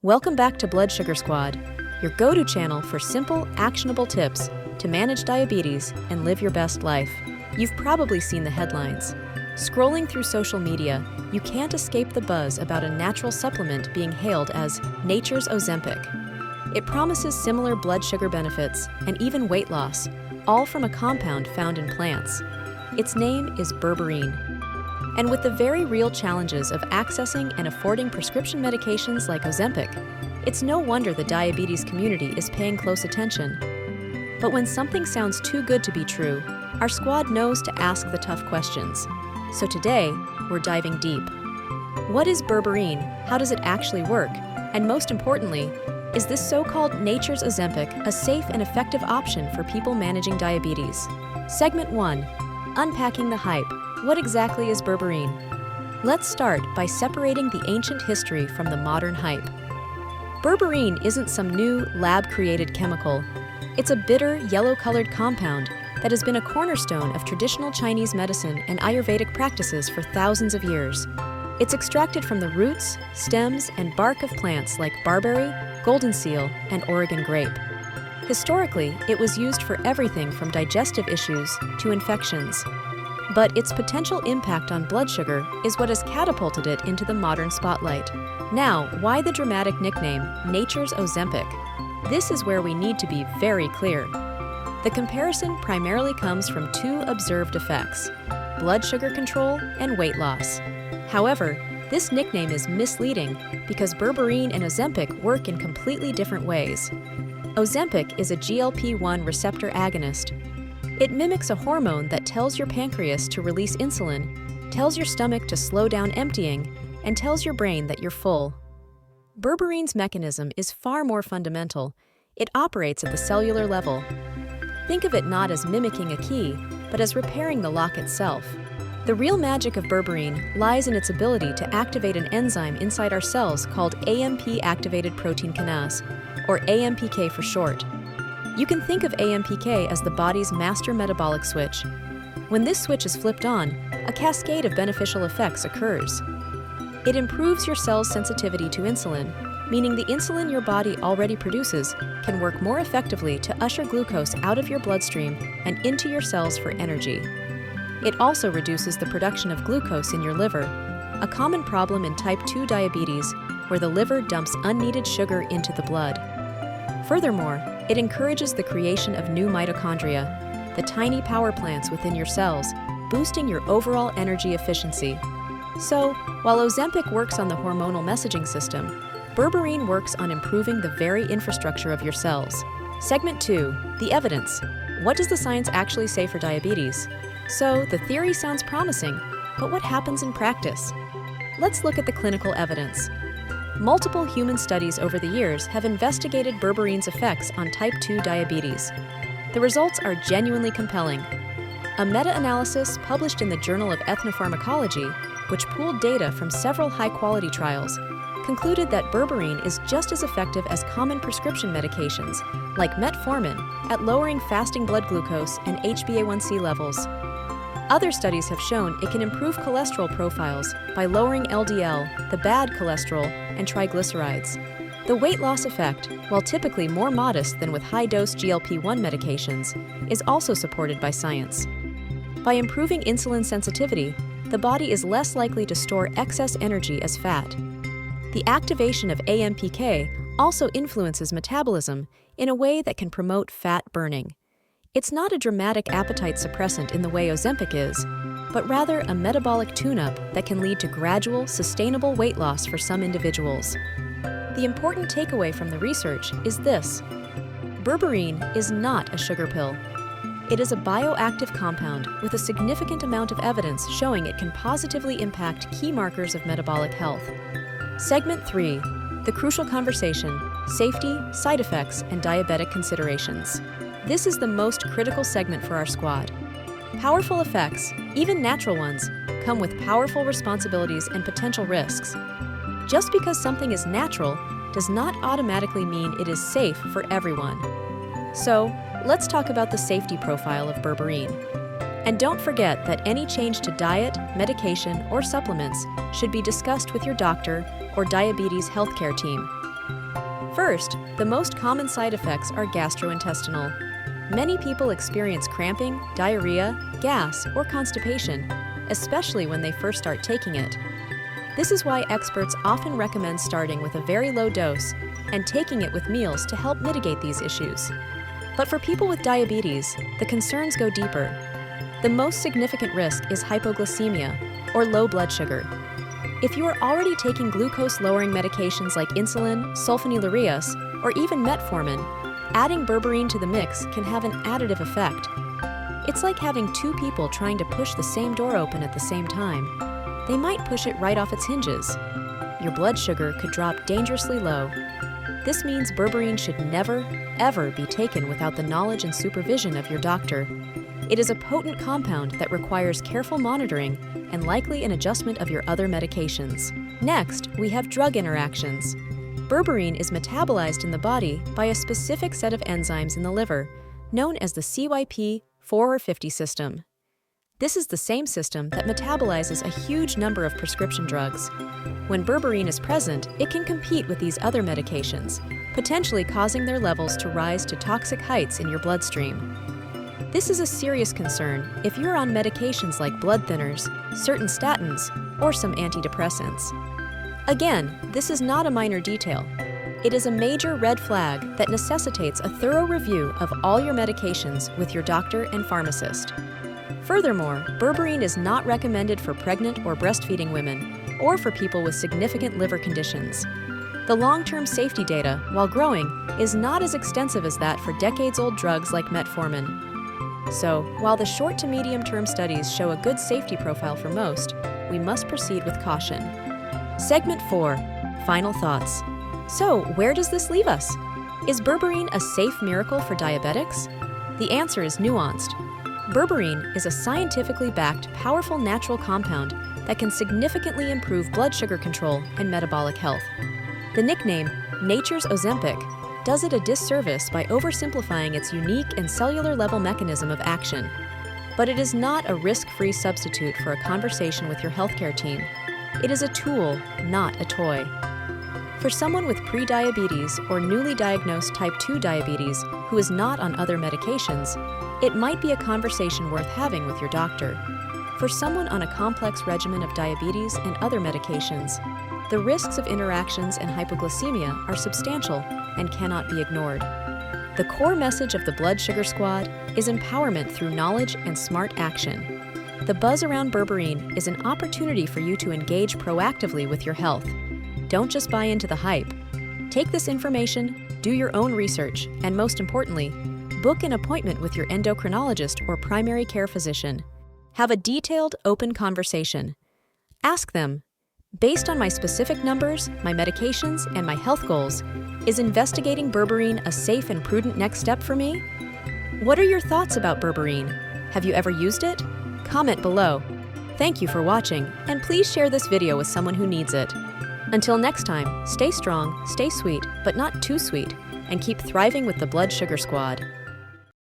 Welcome back to Blood Sugar Squad, your go-to channel for simple, actionable tips to manage diabetes and live your best life. You've probably seen the headlines. Scrolling through social media, you can't escape the buzz about a natural supplement being hailed as nature's Ozempic. It promises similar blood sugar benefits and even weight loss, all from a compound found in plants. Its name is Berberine. And with the very real challenges of accessing and affording prescription medications like Ozempic, it's no wonder the diabetes community is paying close attention. But when something sounds too good to be true, our squad knows to ask the tough questions. So today, we're diving deep. What is Berberine? How does it actually work? And most importantly, is this so-called nature's Ozempic a safe and effective option for people managing diabetes? Segment 1. Unpacking the hype. What exactly is Berberine? Let's start by separating the ancient history from the modern hype. Berberine isn't some new, lab-created chemical. It's a bitter, yellow-colored compound that has been a cornerstone of traditional Chinese medicine and Ayurvedic practices for thousands of years. It's extracted from the roots, stems, and bark of plants like barberry, golden seal, and Oregon grape. Historically, it was used for everything from digestive issues to infections. But its potential impact on blood sugar is what has catapulted it into the modern spotlight. Now, why the dramatic nickname, Nature's Ozempic? This is where we need to be very clear. The comparison primarily comes from two observed effects: blood sugar control and weight loss. However, this nickname is misleading because Berberine and Ozempic work in completely different ways. Ozempic is a GLP-1 receptor agonist. It mimics a hormone that tells your pancreas to release insulin, tells your stomach to slow down emptying, and tells your brain that you're full. Berberine's mechanism is far more fundamental. It operates at the cellular level. Think of it not as mimicking a key, but as repairing the lock itself. The real magic of berberine lies in its ability to activate an enzyme inside our cells called AMP-activated protein kinase, or AMPK for short. You can think of AMPK as the body's master metabolic switch. When this switch is flipped on, a cascade of beneficial effects occurs. It improves your cell's sensitivity to insulin, meaning the insulin your body already produces can work more effectively to usher glucose out of your bloodstream and into your cells for energy. It also reduces the production of glucose in your liver, a common problem in type 2 diabetes, where the liver dumps unneeded sugar into the blood. Furthermore, it encourages the creation of new mitochondria, the tiny power plants within your cells, boosting your overall energy efficiency. So, while Ozempic works on the hormonal messaging system, Berberine works on improving the very infrastructure of your cells. Segment 2. The evidence. What does the science actually say for diabetes? So, the theory sounds promising, but what happens in practice? Let's look at the clinical evidence. Multiple human studies over the years have investigated berberine's effects on type 2 diabetes. The results are genuinely compelling. A meta-analysis published in the Journal of Ethnopharmacology, which pooled data from several high-quality trials, concluded that berberine is just as effective as common prescription medications, like metformin, at lowering fasting blood glucose and HbA1c levels. Other studies have shown it can improve cholesterol profiles by lowering LDL, the bad cholesterol, and triglycerides. The weight loss effect, while typically more modest than with high-dose GLP-1 medications, is also supported by science. By improving insulin sensitivity, the body is less likely to store excess energy as fat. The activation of AMPK also influences metabolism in a way that can promote fat burning. It's not a dramatic appetite suppressant in the way Ozempic is, but rather a metabolic tune-up that can lead to gradual, sustainable weight loss for some individuals. The important takeaway from the research is this: berberine is not a sugar pill. It is a bioactive compound with a significant amount of evidence showing it can positively impact key markers of metabolic health. Segment 3. The crucial conversation: safety, side effects, and diabetic considerations. This is the most critical segment for our squad. Powerful effects, even natural ones, come with powerful responsibilities and potential risks. Just because something is natural does not automatically mean it is safe for everyone. So, let's talk about the safety profile of berberine. And don't forget that any change to diet, medication, or supplements should be discussed with your doctor or diabetes healthcare team. First, the most common side effects are gastrointestinal. Many people experience cramping, diarrhea, gas, or constipation, especially when they first start taking it. This is why experts often recommend starting with a very low dose and taking it with meals to help mitigate these issues. But for people with diabetes, the concerns go deeper. The most significant risk is hypoglycemia, or low blood sugar. If you are already taking glucose-lowering medications like insulin, sulfonylureas, or even metformin, adding berberine to the mix can have an additive effect. It's like having two people trying to push the same door open at the same time. They might push it right off its hinges. Your blood sugar could drop dangerously low. This means berberine should never, ever be taken without the knowledge and supervision of your doctor. It is a potent compound that requires careful monitoring and likely an adjustment of your other medications. Next, we have drug interactions. Berberine is metabolized in the body by a specific set of enzymes in the liver, known as the CYP450 system. This is the same system that metabolizes a huge number of prescription drugs. When berberine is present, it can compete with these other medications, potentially causing their levels to rise to toxic heights in your bloodstream. This is a serious concern if you're on medications like blood thinners, certain statins, or some antidepressants. Again, this is not a minor detail. It is a major red flag that necessitates a thorough review of all your medications with your doctor and pharmacist. Furthermore, berberine is not recommended for pregnant or breastfeeding women, or for people with significant liver conditions. The long-term safety data, while growing, is not as extensive as that for decades-old drugs like metformin. So, while the short to medium-term studies show a good safety profile for most, we must proceed with caution. Segment 4. Final thoughts. So, where does this leave us? Is berberine a safe miracle for diabetics? The answer is nuanced. Berberine is a scientifically backed, powerful natural compound that can significantly improve blood sugar control and metabolic health. The nickname, nature's Ozempic, does it a disservice by oversimplifying its unique and cellular-level mechanism of action. But it is not a risk-free substitute for a conversation with your healthcare team. It is a tool, not a toy. For someone with pre-diabetes or newly diagnosed type 2 diabetes who is not on other medications, it might be a conversation worth having with your doctor. For someone on a complex regimen of diabetes and other medications, the risks of interactions and hypoglycemia are substantial and cannot be ignored. The core message of the Blood Sugar Squad is empowerment through knowledge and smart action. The buzz around berberine is an opportunity for you to engage proactively with your health. Don't just buy into the hype. Take this information, do your own research, and most importantly, book an appointment with your endocrinologist or primary care physician. Have a detailed, open conversation. Ask them, based on my specific numbers, my medications, and my health goals, is investigating berberine a safe and prudent next step for me? What are your thoughts about berberine? Have you ever used it? Comment below. Thank you for watching, and please share this video with someone who needs it. Until next time, stay strong, stay sweet, but not too sweet, and keep thriving with the Blood Sugar Squad.